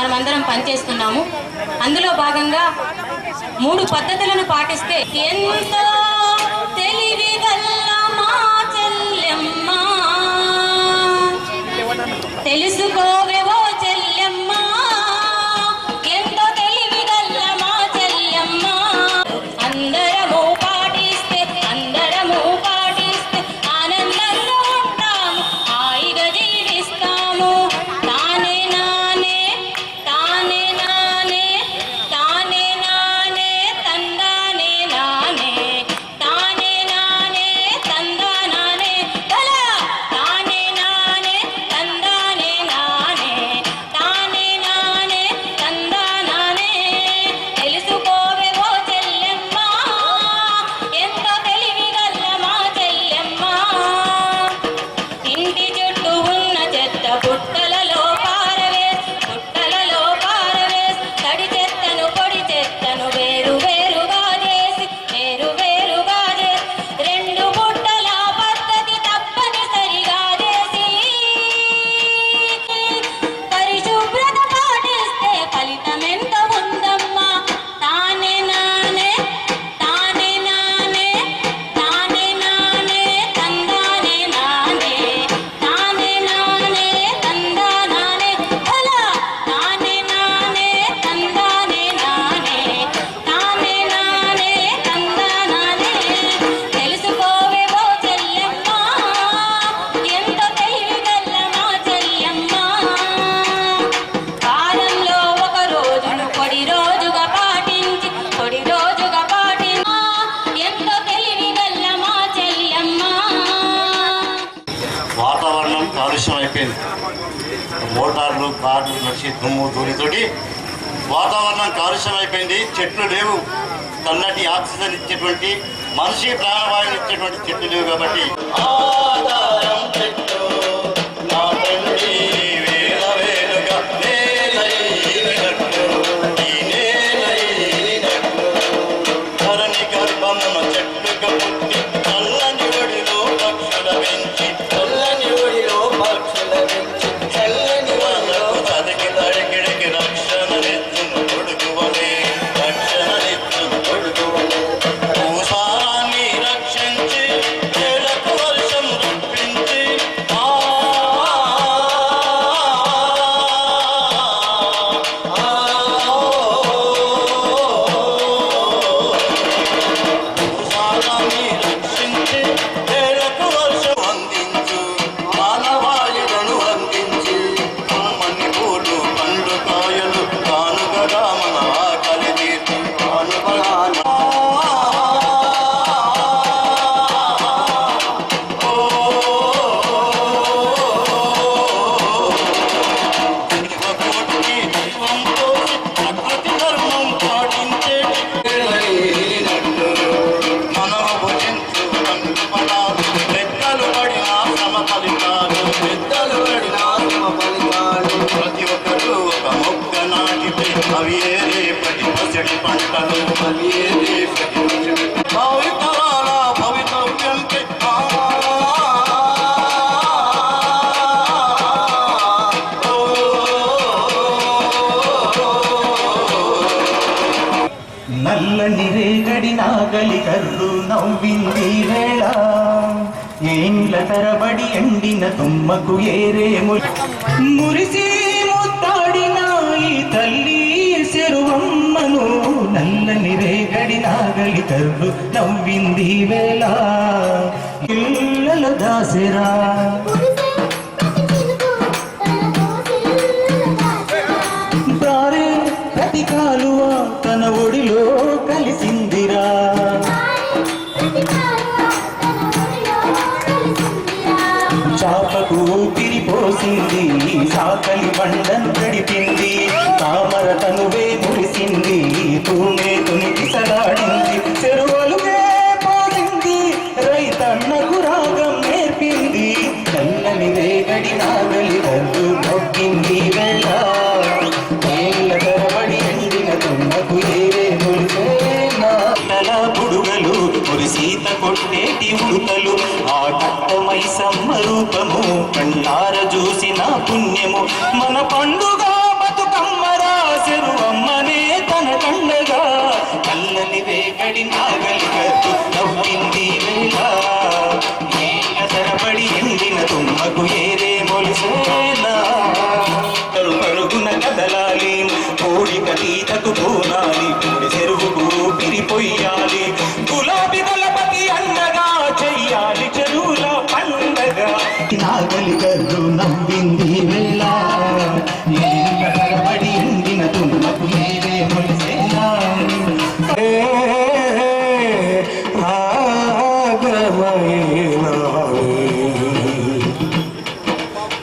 మనమందరం పనిచేస్తున్నాము. అందులో భాగంగా 3 పద్ధతులను పాటిస్తే ఎంతో తెలివిగల్ల మా చెల్లెమ్మ తెలుసుకోవే ఓ చెల్లెమ్మ ఎంతో తెలివిగల్ల మా చెల్లెమ్మ అందరము పాటిస్తే ఆనందంగా ఉంటాము, హాయిగా జీవిస్తాము. తానే నానే తానే నానే తానే నానే తందానే నానే తానే నానే తందానానే బలా తానే నానే తందానే నానే తానే నానే తందానానే తెలుసుకోవే ఓ చెల్లెమ్మ ఎంతో తెలివిగల్ల మా చెల్లెమ్మ ఇంటి చుట్టూ ఉన్న చెత్త పుట్టలలో పారవేసి తడి చెత్తను పొడి చెత్తను వేరుగా చేసి 2 బుట్టల పద్ధతి తప్పనిసరిగా చేసి పరిశుభ్రత పాటిస్తే ఫలితం ఎంత ఉందమ్మా. తానే నానే తానే నానే తానే నానే తందానే నానే తానే నానే తందానానే బలా తానే నానే తందానే నానే తానే నానే తందానానే తెలుసుకోవే ఓ చెల్లెమ్మ ఎంతో తెలివిగల్ల మా చెల్లెమ్మ వారంలో ఒక రోజును పొడి రోజుగా పాటించి ఎంతో తెలివిగల్ల మా చెల్లెమ్మ. వాతావరణం కాలుష్యం అయిపోయింది. మోటార్లు కార్లు నడిచి దుమ్ము ధూళితోటి వాతావరణం కాలుష్యం అయిపోయింది. చెట్లు లేవు, చల్లటి ఆక్సిజన్ ఇచ్చేటువంటి మనిషి ప్రాణవాయువు ఇచ్చేటువంటి చెట్లు లేవు. కాబట్టి ఆధారం చెట్టు నా తండ్రి వేలవేలుగా నేలైనట్టు ఈ నేలైనట్టు ధరణి గర్భమున చెట్టుగా పుట్టి చల్లని ఒడిలో పక్షుల పెంచి చల్లని వాళ్ళకు తదికి తడికిడికి రక్షణనిచ్చును కొడుకువలే భూసారాన్ని రక్షించి వేలకు వర్షం రప్పించి భూసారాన్ని రక్షించి వేలకు వర్షం అందించు మానవాయులను అందించి అమ్మని పూలు పండు కాయలు కానుకగా మన ఆకలి తీర్చు ప్రకృతి ధర్మం పాటించేటి మనము భుజించు పడాలు పెద్దలు పడిన శ్రమ ఫలితాలు ప్రతి ఒక్కరు ఒక మొక్క నాటితే అవి ఏ రేపటి పసిడి పంటలు భావితరాల భవితవ్యంకి నల్లని రేగడి నాగలి కర్రు నవ్వింది వేళ ఏండ్ల తరబడి ఎండిన తుమ్మకు మురిసి ముత్తాడిన ఈ తల్లి చెరువమ్మను నల్లని రేగడి నాగలి కర్రు నవ్వింది వేళ ఇళ్ళలో దాసెరా ప్రతి కాలువ తన ఒడిలో కలిసిందిరా చాపకు ఊపిరిపోసింది సాకలి బండను గడిపింది తామర తనువే మురిసింది తూమే తునికిసలాడింది చెరువులుగే పోసింది రైతన్నకు రాగం నేర్పింది నల్లని రేగడి నాగలి కర్రు నొక్కింది వెళ్ళ ఏళ్ళ తరబడి ఎండిన తుమ్మకు ఏరే మురిసేనా బుడుగలు మురిసీత కొట్టేటి ఉడుతలు ఆ కట్టమై సమ్మరూపము కన్నార చూసిన పుణ్యము మన పండుగ బతుకమ్మర నాగలి కర్రు నవ్వింది వేళ కడబడి ఎండిన తుమ్మకు మీరే మొలిసేలా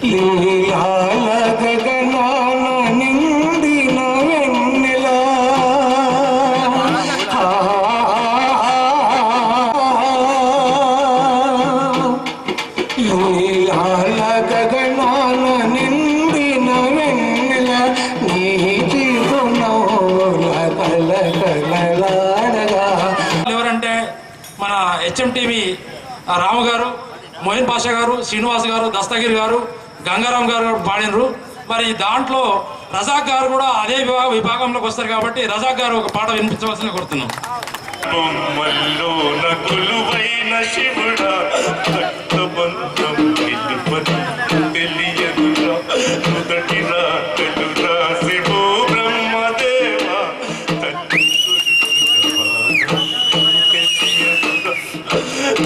లీలాల గగనాన నిండిన వెన్నెలా లీలాల గగనాన నిండిన వెన్నెల నీటి గుణోల కలకలలాడగా. ఎవరంటే మన హెచ్ఎంటీవీ రాము గారు, మోయిన్ పాషా గారు, శ్రీనివాస్ గారు, దస్తగిరి గారు, గంగారాం గారు పాడినరు. మరి దాంట్లో రజాక్ గారు కూడా అదే విభాగంలోకి వస్తారు కాబట్టి రజాక్ గారు ఒక పాట వినిపించవలసిన కోరుతున్నాం. బొమ్మల్లోన కొలువైన శివుడా భక్తబంధం తెలియదురా మొదటి రాకలురా శివో బ్రహ్మదేవా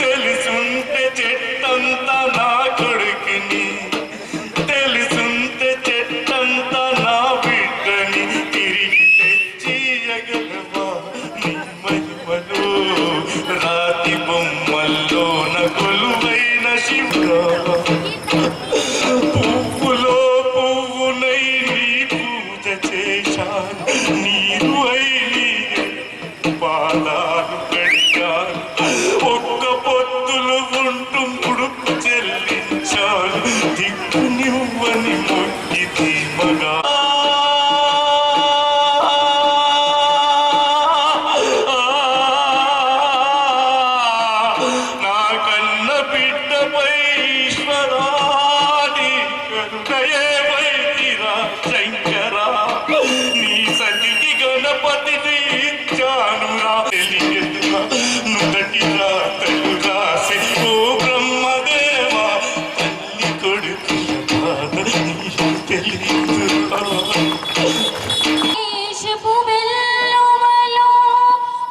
తెలుసుంటే చెట్టంతా నా కొడుకుని తెలుసుంటే చెట్టంతా నా బిడ్డని తిరిగి తెచ్చియగలవా నీ మహిమలో రాతి బొమ్మల్లోన కొలువైన శివుడా పువ్వులో పువ్వునై నీ పూజ చేశాను నీరు అయి పాదాలు కడిగాను ఒక్క పొత్తులు ఉంటూ ముడుపు చెల్లించాను దిక్కునివ్వని మొక్కి ధీమగా నా కన్న బిడ్డపై ఈశ్వరాని కరుణయే వైదిరా శంకరా నీ సతికి గణపతిని ఇచ్చానురా తెలియదురా నుదటి రాతలు రాసి ఓ బ్రహ్మదేవా తల్లి కొడుకుల బాధ నీకు తెలియదురా. దేశపు వెల్లువలో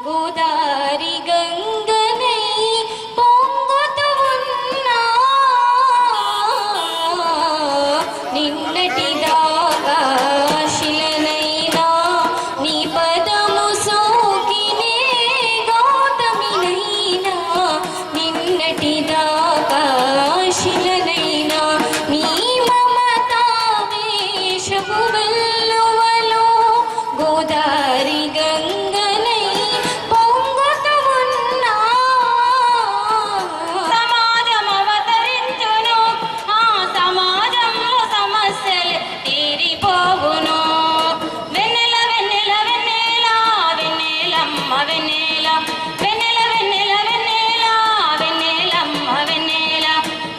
గోదారి గంగనై పొంగుతూ ఉన్నా నిన్నటి దాకా శిలనైనా నీ పదము సోకినే గౌతమినైనా నిన్నటి దాకా శిలనైనా నీ మమతా వేషపు వెల్లువలో గోదారి గంగనై పొంగుతూ ఉన్నా సమాజం అవతరించును ఆ సమాజంలో సమస్యలు తీరిపోవును వెన్నెల వెన్నెల వెన్నెల వెన్నెలమ్మ వెన్నెల వెన్నెల వెన్నెల వెన్నెల వెన్నెలమ్మ వెన్నెల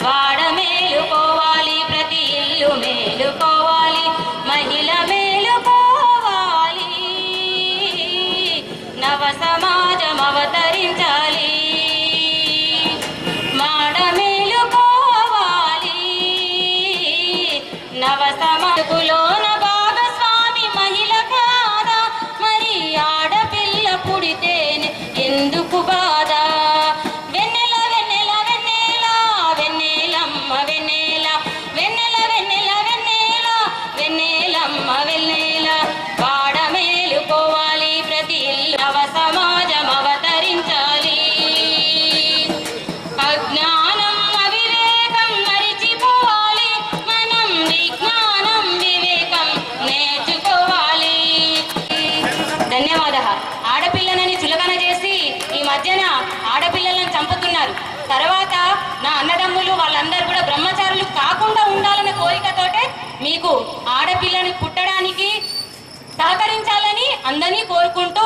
వాడ మేలుకోవాలి ప్రతి ఇల్లు మేలుకోవాలి మహిళ మేలుకోవాలి నవ సమాజం అవతరించాలి మాడ మేలుకోవాలి నవ సమాజకులోన భాగస్వామి మహిళ కాదా మరి ఆడపిల్ల పుడితేనే ఎందుకు బాధ వెన్నెల వెన్నెల వెన్నెల వెన్నెలమ్మ వెన్నెల వెన్నెల వెన్నెల వెన్నెల వెన్నెలమ్మ వెన్నెల వాడ మేలుకోవాలి ప్రతి ఇల్లు నవ సమాజం అవతరించాలి అజ్ఞానం అవివేకం మరిచిపోవాలి మనం విజ్ఞానం వివేకం నేర్చుకోవాలి. ధన్యవాద. ఆడపిల్లనని చులకన చేసి ఈ మధ్యన ఆడపిల్లలను చంపుతున్నారు. తర్వాత నా అన్నదమ్ములు వాళ్ళందరూ కూడా బ్రహ్మచారులు కాకుండా ఉండాలనే కోరికతోటే మీకు ఆడపిల్లని పుట్టడానికి సహకరించాలని అందరినీ కోరుకుంటూ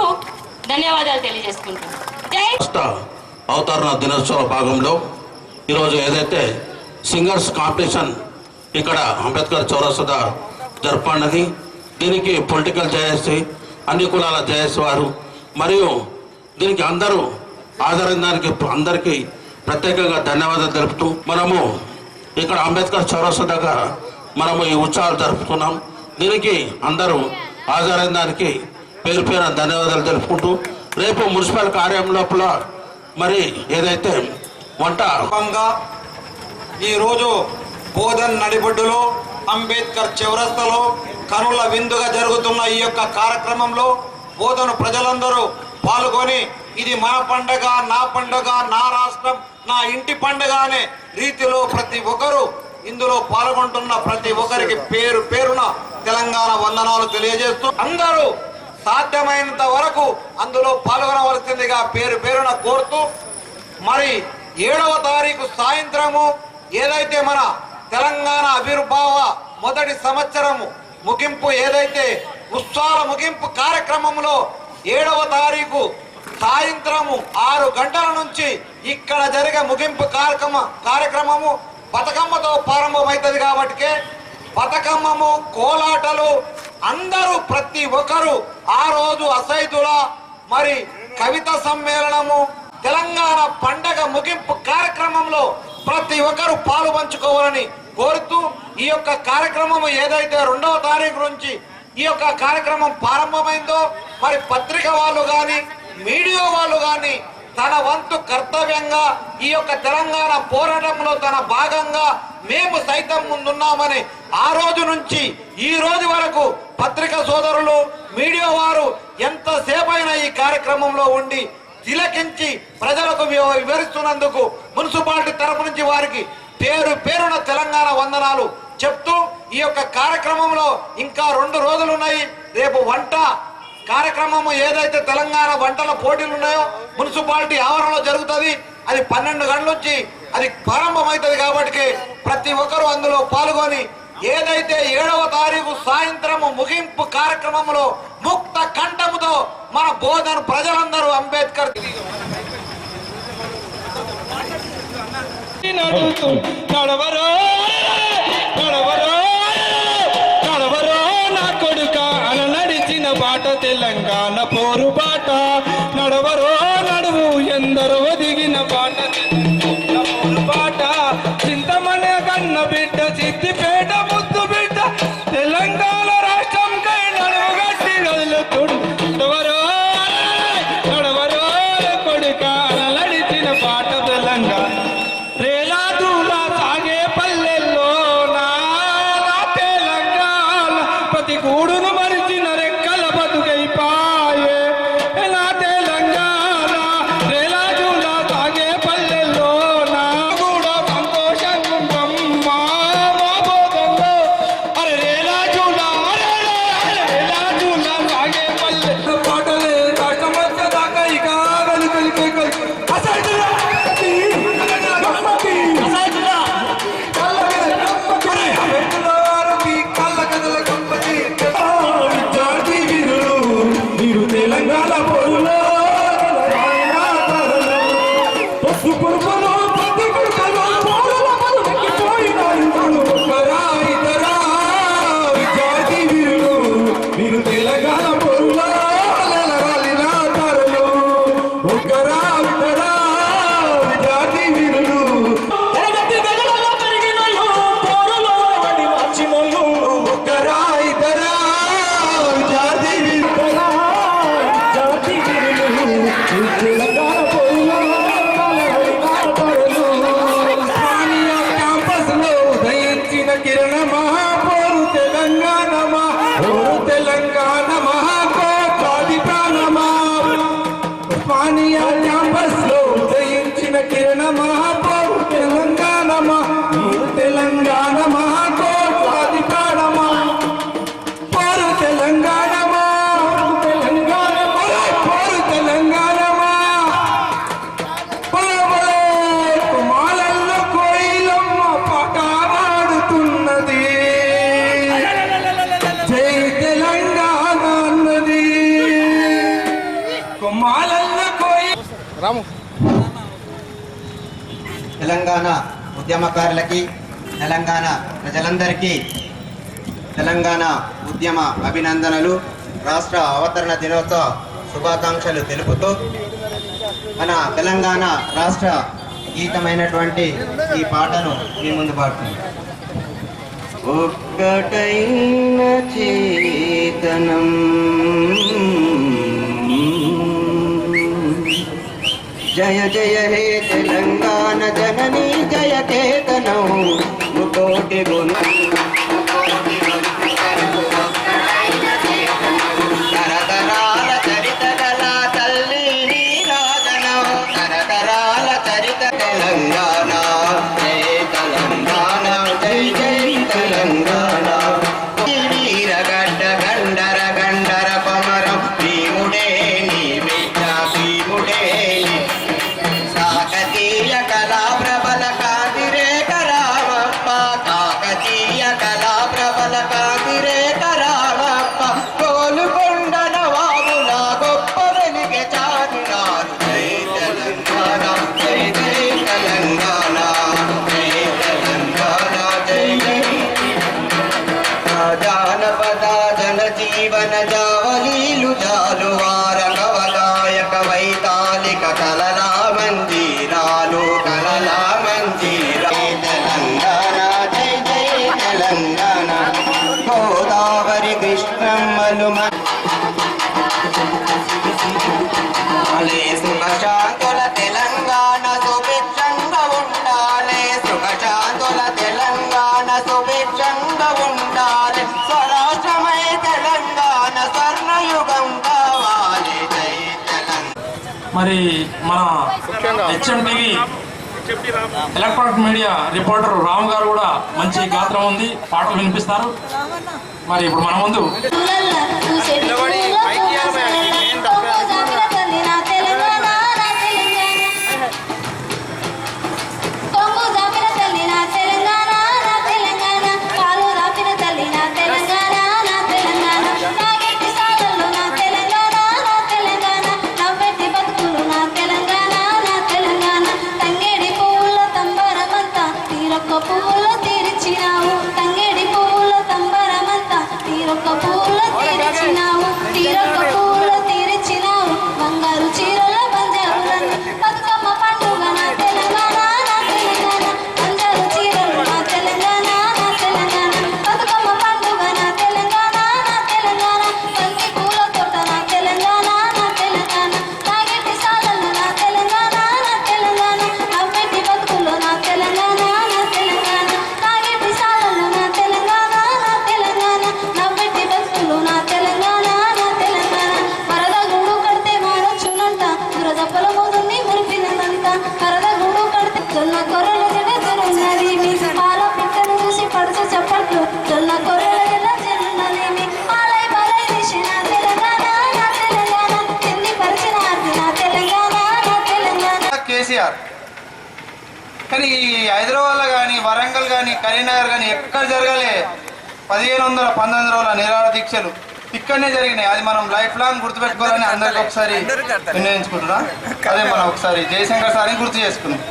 ధన్యవాదాలు తెలియజేసుకుంటున్నాను. జై అవతరణ దినోత్సవ భాగంలో ఈరోజు ఏదైతే సింగర్స్ కాంపిటీషన్ ఇక్కడ అంబేద్కర్ చౌరస్తా జరపన్నది, దీనికి పొలిటికల్ జేఏసీ అన్ని కులాల జేఏసీ వారు మరియు దీనికి అందరూ హాజరైన దానికి అందరికీ ప్రత్యేకంగా ధన్యవాదాలు తెలుపుతూ మనము ఇక్కడ అంబేద్కర్ చౌరస్తా దగ్గర మనము ఈ ఉత్సవాలు జరుపుతున్నాం. దీనికి అందరూ హాజరైన దానికి పేరు పేరు ధన్యవాదాలు తెలుపుకుంటూ రేపు మున్సిపల్ కార్యం లోపల మరి ఏదైతే వంట ఈరోజు బోధన్ నడిబొడ్డులో అంబేద్కర్ చౌరస్తాలో కనుల విందుగా జరుగుతున్న ఈ యొక్క కార్యక్రమంలో బోధన ప్రజలందరూ పాల్గొని ఇది మన పండగ, నా పండగ, నా రాష్ట్రం, నా ఇంటి పండగ అనే రీతిలో ప్రతి ఒక్కరూ ఇందులో పాల్గొంటున్న ప్రతి ఒక్కరికి పేరు పేరున తెలంగాణ వందనాలు తెలియజేస్తూ అందరూ సాధ్యమైనంత వరకు అందులో పాల్గొనవలసిందిగా పేరు పేరున కోరుతూ మరి 7వ తారీఖు సాయంత్రము ఏదైతే మన తెలంగాణ ఆవిర్భావ మొదటి సంవత్సరము ముగింపు ఏదైతే ఉత్సవాల ముగింపు కార్యక్రమంలో 7వ తారీఖు సాయంత్రము 6 గంటల నుంచి ఇక్కడ జరిగే ముగింపు కార్యక్రమము బతుకమ్మతో ప్రారంభమవుతుంది. కాబట్టి బతుకమ్మము, కోలాటలు అందరూ ప్రతి ఒక్కరు ఆ రోజు అసైదుల మరి కవిత సమ్మేళనము తెలంగాణ పండగ ముగింపు కార్యక్రమంలో ప్రతి ఒక్కరు పాలు పంచుకోవాలని కోరుతూ ఈ యొక్క కార్యక్రమం ఏదైతే 2వ తారీఖు నుంచి ఈ యొక్క కార్యక్రమం ప్రారంభమైందో మరి పత్రిక వాళ్ళు కానీ మీడియా వాళ్ళు కానీ తన వంతు కర్తవ్యంగా ఈ యొక్క తెలంగాణ పోరాటంలో తన భాగంగా మేము సైతం ముందున్నామని ఆ రోజు నుంచి ఈ రోజు వరకు పత్రిక సోదరులు, మీడియా వారు ఎంతసేపైనా ఈ కార్యక్రమంలో ఉండి తిలకించి ప్రజలకు వివరిస్తున్నందుకు మున్సిపాలిటీ తరపు నుంచి వారికి పేరు పేరున తెలంగాణ వందనాలు చెప్తూ ఈ యొక్క కార్యక్రమంలో ఇంకా 2 రోజులు ఉన్నాయి. రేపు వంట కార్యక్రమము ఏదైతే తెలంగాణ వంటల పోటీలు ఉన్నాయో మున్సిపాలిటీ ఆవరణలో జరుగుతుంది. అది 12 గంటల నుంచి అది ప్రారంభమవుతుంది. కాబట్టి ప్రతి ఒక్కరూ అందులో పాల్గొని ఏదైతే 7వ తారీఖు సాయంత్రము ముగింపు కార్యక్రమంలో ముక్త కంఠముతో మన బోధన ప్రజలందరూ అంబేద్కర్ నడవరో నడవరో నడవరో నా కొడుక అన నడిచిన బాట తెలంగాణ పోరు బాట. నడవరో నడువు ఎందరో దిగిన బాట పోరు బాట. చింతమన కన్న బిడ్డ, సిద్దిపేట ముద్దు బిడ్డ, తెలంగాణ రాష్ట్రం కై నడువు గట్టి నదులుతుడు. నడవరో నడవరో కొడుక అన నడిచిన బాట తెలంగాణ. రేలాదులా సాగే పల్లెల్లో నా తెలంగాణ ప్రతి గూడును మరిచిన రెక్కల బతుకైపాయే నా తెలంగాణ. రేలాదులా సాగే పల్లెల్లో నా కూడా సంతోషంగా మా బోధంలో అరే రేలాదులా సాగే పల్లెల్లో పాటలే రాకమచ్చ దాకా ఇక వెలుకలికే అసలు తెలంగాణ పోరులో పసు పురుపులో పత్తి పురుపులో ఇతరా విద్యార్థి వీరులు మీరు తెలంగాణ పోరులో తరలు ఒకరా ఇతరా విద్యార్థి వీరులు ఒకరా ఇతరా విద్యార్థి వీరులు కిరణమా పోరు తెలంగాణ పోరు తెలంగాణ మహాకోటి ప్రాణమా. ఉస్మానియా క్యాంపస్ లో ఉదయించిన కిరణమా పోరు తెలంగాణ పోరు తెలంగాణ మహాకోటి ప్రాణమా. పోరు తెలంగాణ తెలంగాణ పోరు తెలంగాణ కుమాలల్లో కోయిలమ్మ పాట పాడుతున్నది. జై తెలంగాణ అన్నది కుమాలల్లో కోయి. తెలంగాణ ఉద్యమకారులకి, తెలంగాణ ప్రజలందరికీ తెలంగాణ ఉద్యమ అభినందనలు, రాష్ట్ర అవతరణ దినోత్సవ శుభాకాంక్షలు తెలుపుతూ మన తెలంగాణ రాష్ట్ర గీతమైనటువంటి ఈ పాటను మీ ముందు పాడుతుంది. ఒక్కటైన చేతనం జయ జయ హే తెలంగాణ జననీ జయ కేతనం. క్షణం ముకోటి గుణ తరతరాల చరిత గల తల్లి నీ రాజనం తరతరాల చరిత తెలంగాణ జై తెలంగాణ జై జై తెలంగాణ వీరగడ్డ గండర గండర కొమరం భీముడే నీ బిడ్డ భీముడే కాకతీయ కళా ప్రబల కాతిరేక రామప్ప కాకతీయ కళా ప్రబల కాతిరేక రామప్ప కోలుకొండ నవాబుల గొప్ప వెలిగే చాటునారు జై తెలంగాణ జై జై తెలంగాణ జై తెలంగాణ జై జై జానపద జన జీవన జావలీలు జాలువార కవలాయక వైతాళిక కలలా మంజీరాలు కలలా మంజీరా తెలంగాణ జై జై తెలంగాణ గోదావరి కృష్ణమ్మలు సుఖశాంతుల తెలంగాణ సుభిక్షంగా ఉండాలి సుఖశాంతుల తెలంగాణ సుభిక్షంగా ఉండాలి స్వరాష్ట్రమై తెలంగాణ స్వర్ణయుగం కావాలి జై తెలంగాణ. మరి మన HMTV electronic media reporter Ram గారు కూడా మంచి గాత్రం ఉంది, పాటలు వినిపిస్తారు. మరి ఇప్పుడు మన ముందు పువ్వులు తీర్చినావు తంగేడి పువ్వుల తంబరమంతా తీరొక్క పువ్వులు తీర్చినావు తీరొక్క పువ్వులు తీర్చినావు బంగారు చీరల బంజారులను బతుకమ్మ పండుగ నా తెలంగాణ నా తెలంగాణ బంగారు చీరలు నా తెలంగాణ నా తెలంగాణ బతుకమ్మ పండుగ నా తెలంగాణ నా తెలంగాణ బంతి పూల తోట నా తెలంగాణ నా తెలంగాణ తాగేటి సాలలు నా తెలంగాణ నా తెలంగాణ నవ్వెట్టి బతుకులు నా తెలంగాణ కేసీఆర్ కానీ హైదరాబాద్లో కానీ వరంగల్ కానీ కరీంనగర్ కానీ ఎక్కడ జరగలే 1900 రోజుల నిరాహార దీక్షలు ఇక్కడనే జరిగినాయి. అది మనం లైఫ్ లాంగ్ గుర్తుపెట్టుకోవాలని అందరికి ఒకసారి నిర్ణయించుకుంటున్నా. అదే మనం ఒకసారి జయశంకర్ సార్ని గుర్తు చేసుకుందాం.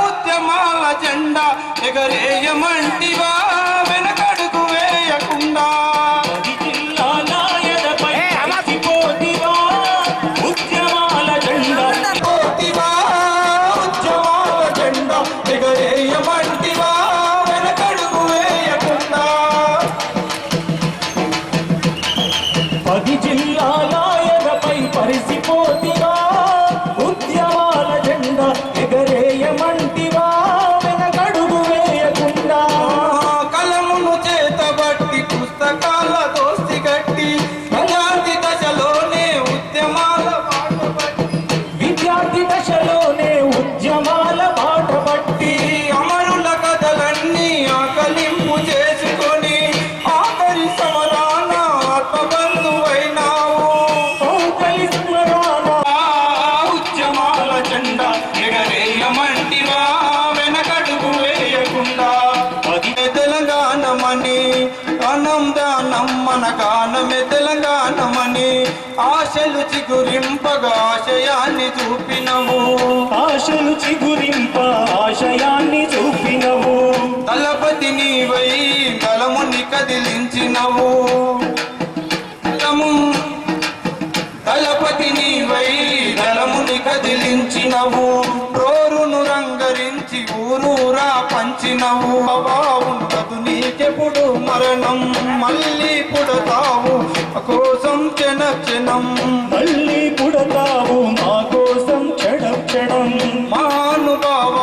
ఉద్యమాల జెండా ఎగరేయమంటివా వెనకడుగు వేయకుండా మన గానమే తెలంగాణమని ఆశలు చిగురింపగా ఆశయాన్ని చూపినవు ఆశలు చిగురింప ఆశయాన్ని చూపినవు దళపతి నీవై దళముని కదిలించినవు దళపతి నీవై దళముని కదిలించినవు రోరును రంగరించి ఊరూరా పంచినవు ఉండదు నీకెప్పుడు మరణం మళ్ళీ పుడతావు కోసం క్షణక్షణం మళ్ళీ పుడతావు మా కోసం క్షణం క్షణం మహానుభావ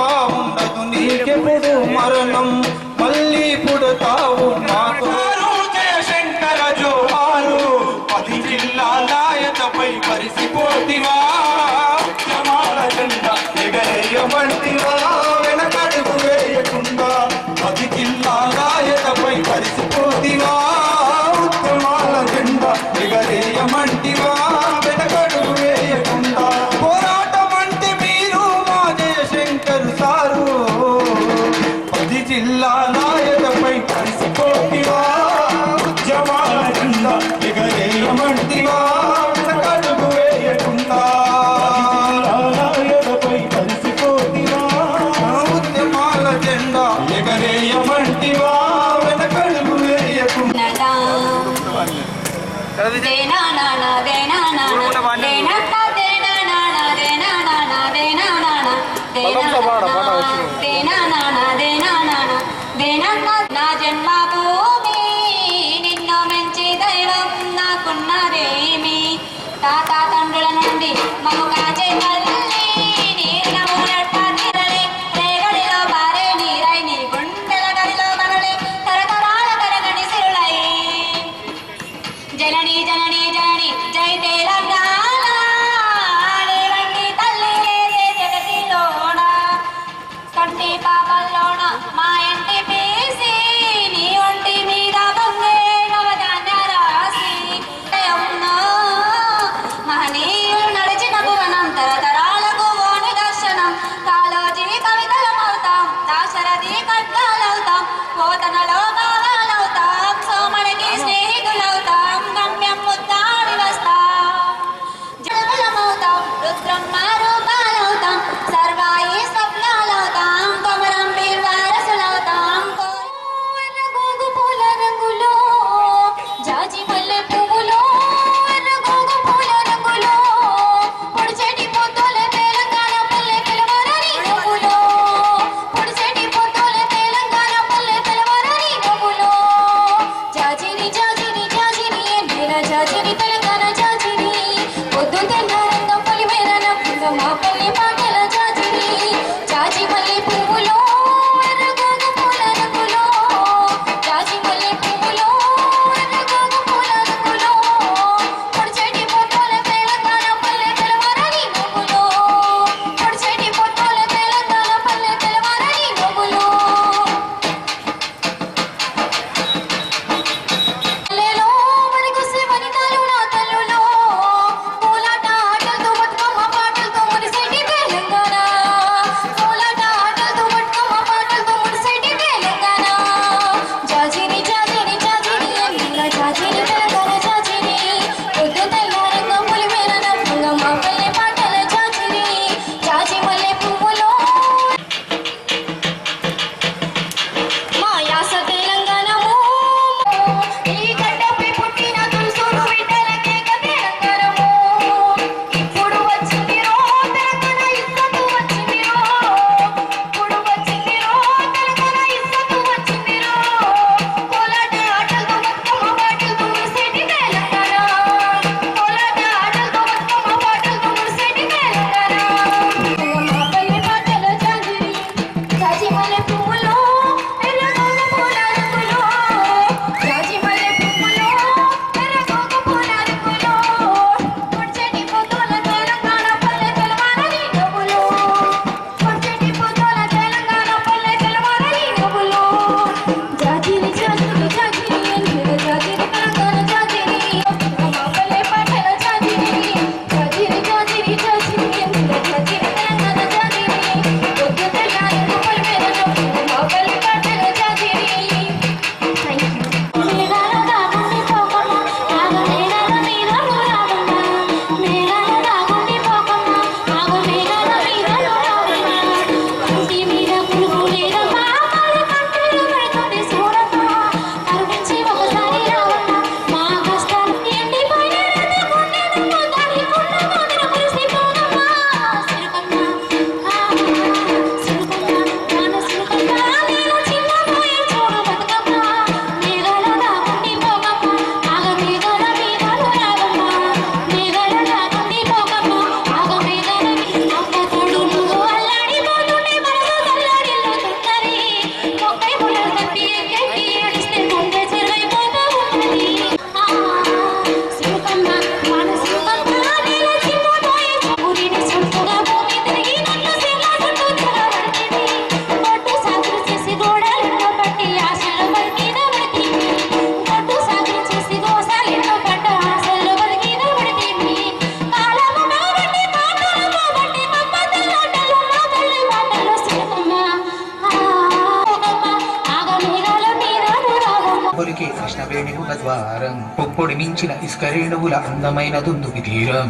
పలికే కృష్ణవేణి ముఖద్వారం పొప్పుడు మించిన ఇసుక రేణువుల అందమైన దుందుకి తీరం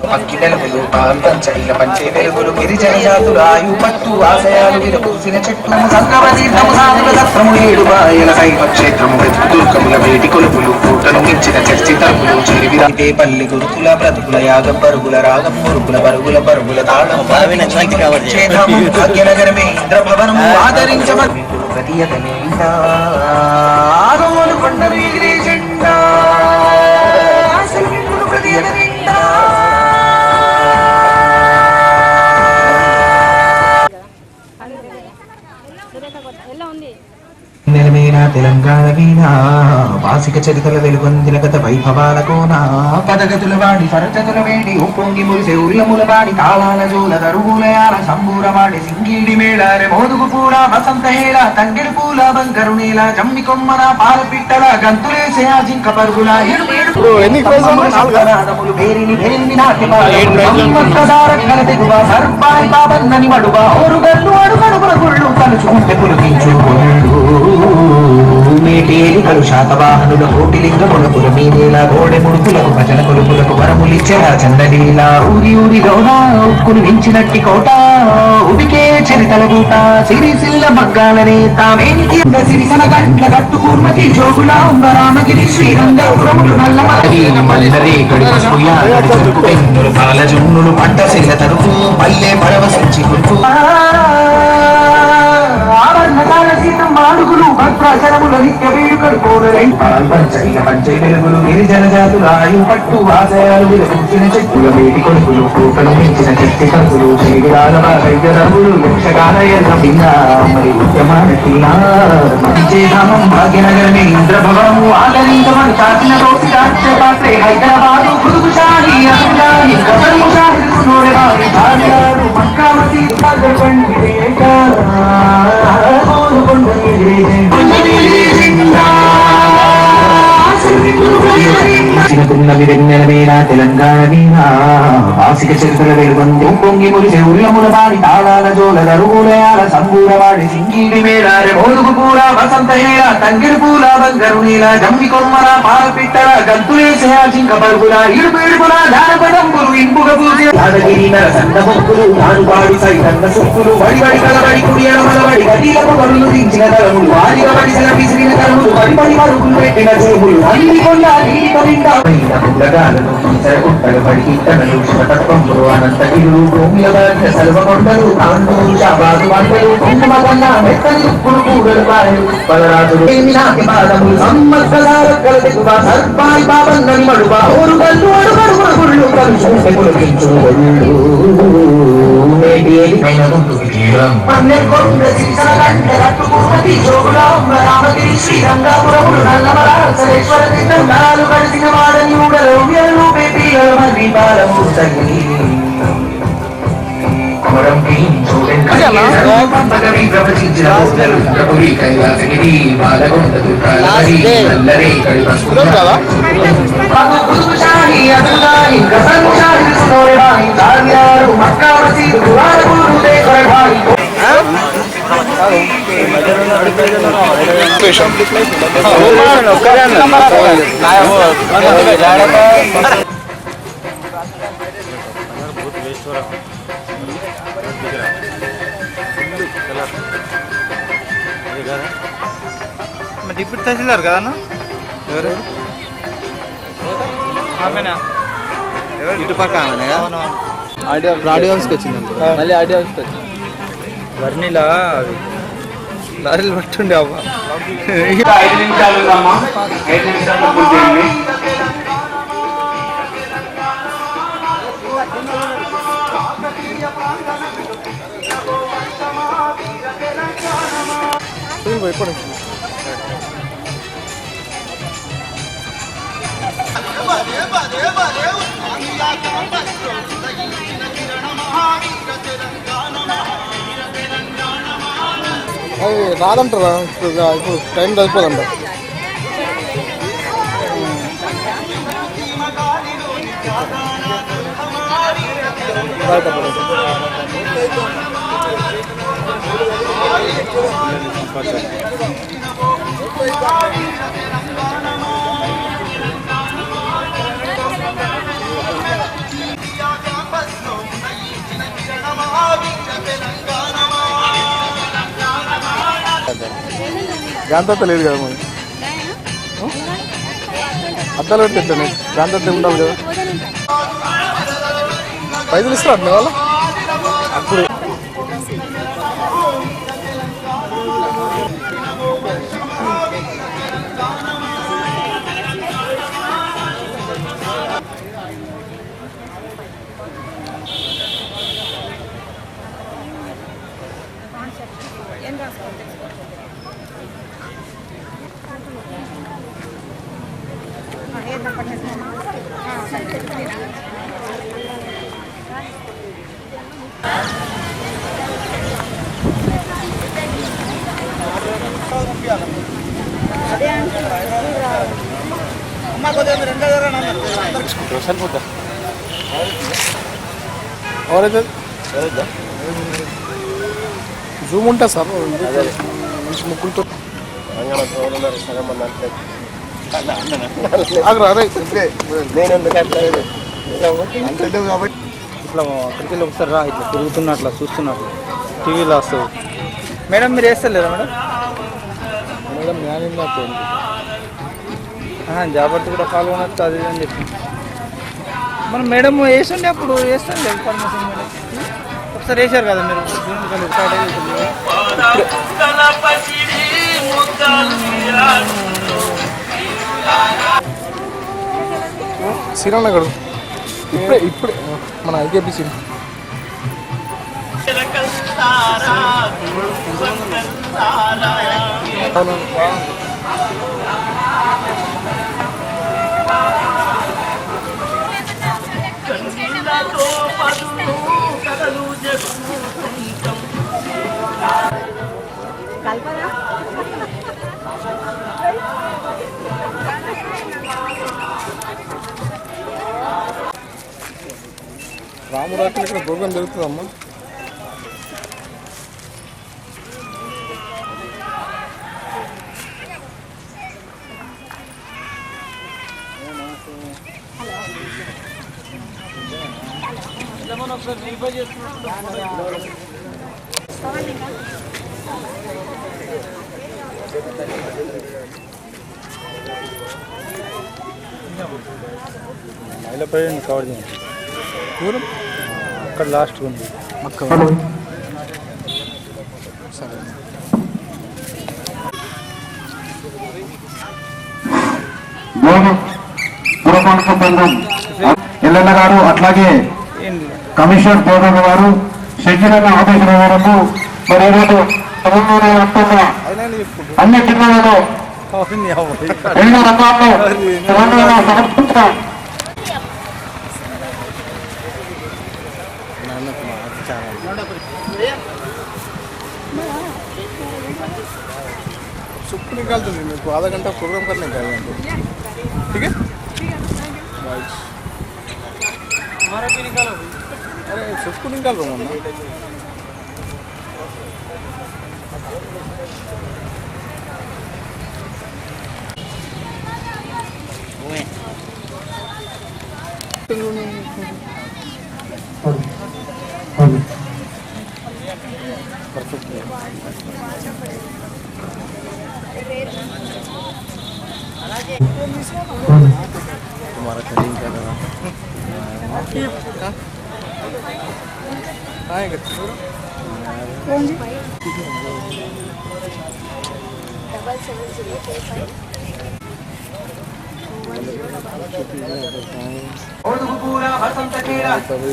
పక్కి వెలుగులు పాల్పంచడిల పంచే వెలుగులు గిరిజన జాతుల ఆయు పట్టు ఆశయాలు విరపూసిన చెట్టు సంగమతీర్థము సాధుల దత్రము ఏడు బాయల శైవ క్షేత్రము దుర్గముల వేటి కొలుపులు పూటను మించిన చర్చితములు చెరివిరాతే పల్లి గురుకుల బ్రతుకుల యాగం పరుగుల రాగం మురుగుల పరుగుల పరుగుల తాళం భాగ్యనగరమే ఇంద్రభవనము ఆదరించమని ప్రతియగనేందా ఆగోలు కొండలు ఎగిరే జెండా ఆశలు ప్రతియగనేందా నెలమేన తెలంగాణ వీణ వాసిక చరితల వెలుగొందిన గత వైభవాల కోన పదగతుల వాడి సరచతుల వేడి ఉప్పొంగి మురిసే ఉల్లముల వాడి తాళాల జోల దరువులయాల సంబూర వాడి సింగిడి మేళారె మోదుగు పూల వసంత హేళ తంగిడి పూల బంకరు నేల జమ్మి కొమ్మన పాల పిట్టల గంతులేసే ఆ జింక పరుగుల పేరిని పెరింది నాటిమారెగువ సర్పాయి బాబన్నని మడువ ఓరుగల్లు అడుగడుగుల గుళ్ళు తలుచుకుంటే పులికించు మేటేలి కలు శాతవాహనుల కోటిలింగముల పురమీల గోడె ముడుకులకు భజన కొలుపులకు వరములిచ్చెరా చందలీల ఊరి ఊరిలోన ఉక్కులు మించినట్టి కోట ఉడికే చరితల గూట సిరిసిల్ల మగ్గాలనే తామేనికి సిరిసన గంట్ల గట్టు కూర్మతి జోగుల రామగిరి శ్రీరంగపురములు నల్లమల్లరే పెన్నులు పాల జున్నులు పంట శిల తరుపు పల్లె పరవశించి గుర్తు మాడుగులు భద్రాచరముల నిత్య వేడుకలు పంచై వెలుగులు గిరిజన జాతుల ఆయు పట్టు ఆశయాలు విరమించిన చెట్టుల వేటి కొడుకులు పూకలు మించిన చెట్టి కలుపులు చేగురాల వైద్యరములు యక్షగాన మరి ఉద్యమానం భాగ్యనగరమే ఇంద్రభవనము ఆదరించమని చాచిన రోజు రాజ్య పాత్రే హైదరాబాదు కుదుగుషాహి అసుజాహి కసరు షాహి నోడెవారి భార్యారు మక్కామతి తెలంగాణ వీణా వాసిక చరిత్ర వెలుగొంది పొంగి మురిసే ఉల్లముల వాడి తాళాల జోల దరువులయాల సంబూర వాడి సింగిడి మేళారె మోదుగు పూల వసంత హేళ తంగిడి పూల బంగారు నీల జమ్మి కొమ్మల పాల పిట్టల గంతులేసే ఆ జింక పరుగుల ఇడుపుల జానపదంబులు ఇంపుగా పూసే యాదగిరి నరసండ మొక్కులు నానుపాడు సైతంగ సుక్కులు వడివడి కలబడి కుడియల మలబడి గదిలకు పరులు దించిన తరములు వారిగా పడిసిన విసిరిన తరములు పడిపడి పరుగులు పెట్టిన జేబులు అన్ని కొండ నీటి కవిందా పుల్లగాలను గుట్టలు కీర్తనలు శివతత్వంలో అనంతగిరు భూమిల బాధ్య సర్వకొండలు కాండలు శాబాదు వంటలు కుంకుమ కన్నా మెత్తని ఉప్పులు కూడలు పాయలు పదరాజులు నాటి పాదములు సంవత్సరాల కలదిగువ సర్పాయి బాబన్నని మడువ ఊరు కళ్ళు అడుగడుగుల గుళ్ళు కలుసుకుంటే పులకించు ఒళ్ళు పన్నెకొండ శిక్షణ గంట రట్టుకున్నది జోగులాంబ రామగిరి శ్రీరంగాపురములు నల్లమరాశ్వర నాలు కలిసిన వాడని ఊడలు మరి బాలము తగిలి కొమరం ప్రవచించిన కైలాసగిరి బాలగొండ నల్లరే మక్కావసి డిప్యూటీ తహసీల్దార్ కదా ఎవరు ఇటు పక్క ఆడియోన్స్కి వచ్చింది మళ్ళీ ఆడియోన్స్కి వచ్చింది వర్ణిలా అవి లారీలు పట్టుండే అవ్వ 5 నిమిషాలు ఉందమ్మా 5 నిమిషాలు పూర్తి అది రాదంటారా ఇప్పుడు టైం సరిపోదంట బయట గాంతత్త లేదు కదా మరి అద్దాలు పెడితే ఎట్లా గాంతత్త ఉండాలి కదా పైసలు ఇస్తారు మీ వాళ్ళు అప్పుడు ఎవరైతే జూమ్ ఉంటా సార్ మంచి ముక్కులతో ఇట్లా అక్కడికి వెళ్ళి ఒకసారి రా ఇట్లా తిరుగుతున్నట్లా చూస్తున్నట్లు టీవీలో వస్తుంది. మేడం మీరు వేస్తలేరా మేడం? మేడం జ్ఞానం జాబర్తి కూడా పాల్గొనొచ్చు అది అని చెప్పి మనం మేడం వేస్తుండే అప్పుడు వేస్తుండే ఇన్ఫర్మేషన్ మేడం ఒకసారి వేసారు కదా మీరు శ్రీరామ్నగర్ ఇప్పుడే మన ఐకేపీసీ రామురాత్రి ఇక్కడ ప్రోగ్రాం జరుగుతుందమ్మా. మహిళ ప్రజలను కవర్ చేయండి. దూరం అక్కడ లాస్ట్ ఉంది సరే ఎల్లన్న గారు అట్లాగే కమిషనర్ దేవన్న గారు షెడ్యూల్ ఆదేశాల మేరకు మరి ఈరోజు తెలంగాణ వ్యాప్తంగా అన్ని జిల్లాలలో 2 రకాల్లో తెలంగాణ సమర్పించిన सुप्प निकाल दूंगी मेरे को आधा घंटा प्रोग्राम करने का है ठीक है हमारा भी निकालो अरे सबको निकाल रहा हूँ ना तुम्हारा कटिंग कर रहा आएगा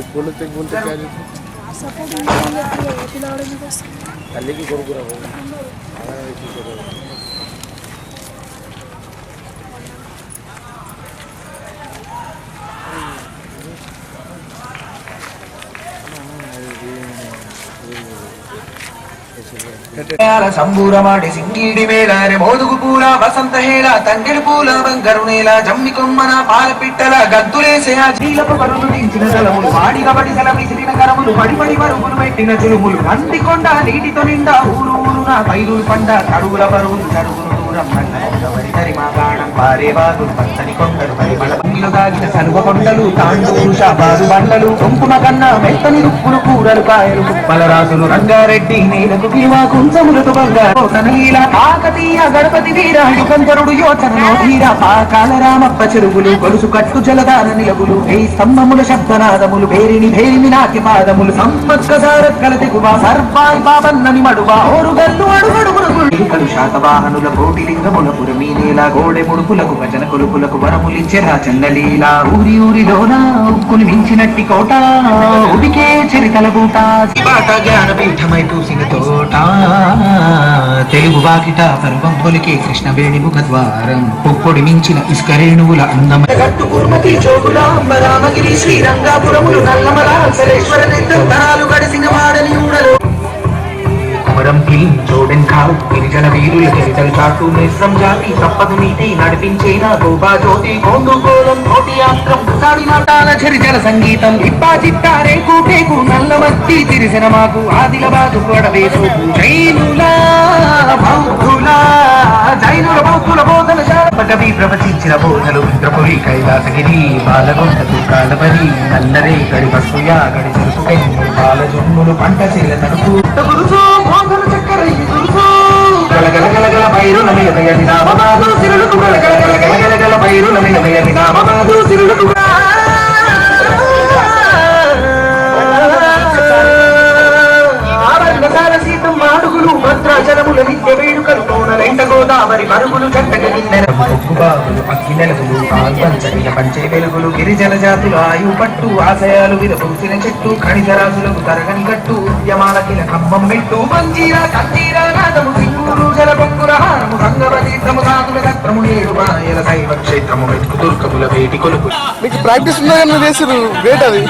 बोलते क्या कल की गोरगुरा సంబూరమాడి సింగిడి మేళారె మోదుగు పూల వసంత హేళ తంగెడు పూల బంగారు నేల జమ్మి కొమ్మన పాల పిట్టల గద్దులేసే ఆ జీలపు పరులు దించిన జలములు వాడి కబడి సెల విసిరిన కరములు పడి పడి మరుగులు పెట్టిన చులుములు కందికొండ నీటితో నిండా ఊరు ఊరున పైరు పండ కడుగుల బరువులు చడుగులు దూరం పండ మా ప్రాణం పారే వాగు పచ్చని కొండలు పరిమళ భూమిలో దాగిన సలువ కొండలు తాండూరు షాబారు బండలు కుంకుమ కన్నా మెత్తని రుప్పులు కూరలు కాయలు మలరాజులు రంగారెడ్డి నేలకు విలువ కుంచములతో బంగారు తనీల కాకతీయ గణపతి వీరాడి కందరుడు యోచనలో ధీర పాకాల రామప్ప చెరువులు గొలుసు కట్టు జలధార నిలవులు ఈ స్తంభముల శబ్దనాదములు భేరిని భేరిమి నాటి పాదములు సంపత్కసార కలతిగువ సర్వాయి బాబన్నని మడువ ఓరుగల్లు అడుగడుగులు శాతవాహనుల కోటి లింగముల పురమీ నేల గోడె ముడుపులకు భజన కొలుపులకు వరములిచ్చెరా చండలీల ఊరి ఊరిలోన ఉక్కుని మించినట్టి కోట ఉడికే చరితల బూట పాట జ్ఞానపీఠమై పూసిన తోట తెలుగు వాకిట సర్వం పొలికే కృష్ణవేణి ముఖద్వారం పొప్పొడి మించిన ఇసుక రేణువుల అందమట్టు కుర్మతి చోకుల రామగిరి శ్రీరంగాపురములు నల్లమల సరేశ్వర నిద్రాలు గడిసిన వాడని ఊడలు కుమరం ఫిల్మ్ జోడెన్ ఖాన్ గిరిజన వీరుల చరితలు చాటు మిశ్రం జాతి తప్పదు నీతి నడిపించేన గోపా జ్యోతి గోండు గోళం నోటి ఆస్త్రం సాడి నాటాల చరిజల సంగీతం ఇప్పా చిత్తారే కూటేకు నల్లమత్తి తిరిసిన మాకు ఆదిలబాదు కొడవేసు జైనుల బౌద్ధుల బోధన కవి ప్రవచించిన బోధలు ఇంద్రపురి కైలాసగిరి బాలగొండ దుర్గాలపరి నల్లరే గడి పసుయా గడి చెరుపు బాలజొమ్ములు పంట చేల తడుపు గలగల పైరుల మీద నామమాదు సిరులకు గలగల పైరుల మీద నామమాదు సిరులకు సీతం మాడుగులు భద్రాచలముల నిత్య వేడుకలు కోనలెండ గోదావరి మరుగులు జంటగా నిన్నెలబాబులు అగ్గి నెలవులు పాల్పంచనియ పంచే వెలుగులు గిరిజన జాతుల ఆయు పట్టు ఆశయాలు విరపూసిన చెట్టు ఖనిజరాజులకు తరగని గట్టు ఉద్యమాలకిల ఖమ్మం మెట్టు మంజీరా కంజీరా నాదము సింగూరు జల బొంగుల హారము సంగవతి సాధుల సత్రము ఏడు మాయల శైవ క్షేత్రము వెతుకు దుర్గముల వేటి కొలుపు మీకు ప్రాక్టీస్ ఉందా నువ్వు చేసారు గ్రేట్ అది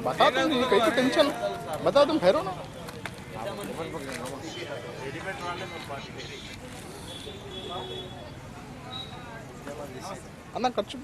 बता दो कैसे टेंशन बता दो भैरो ना अन्ना खर्च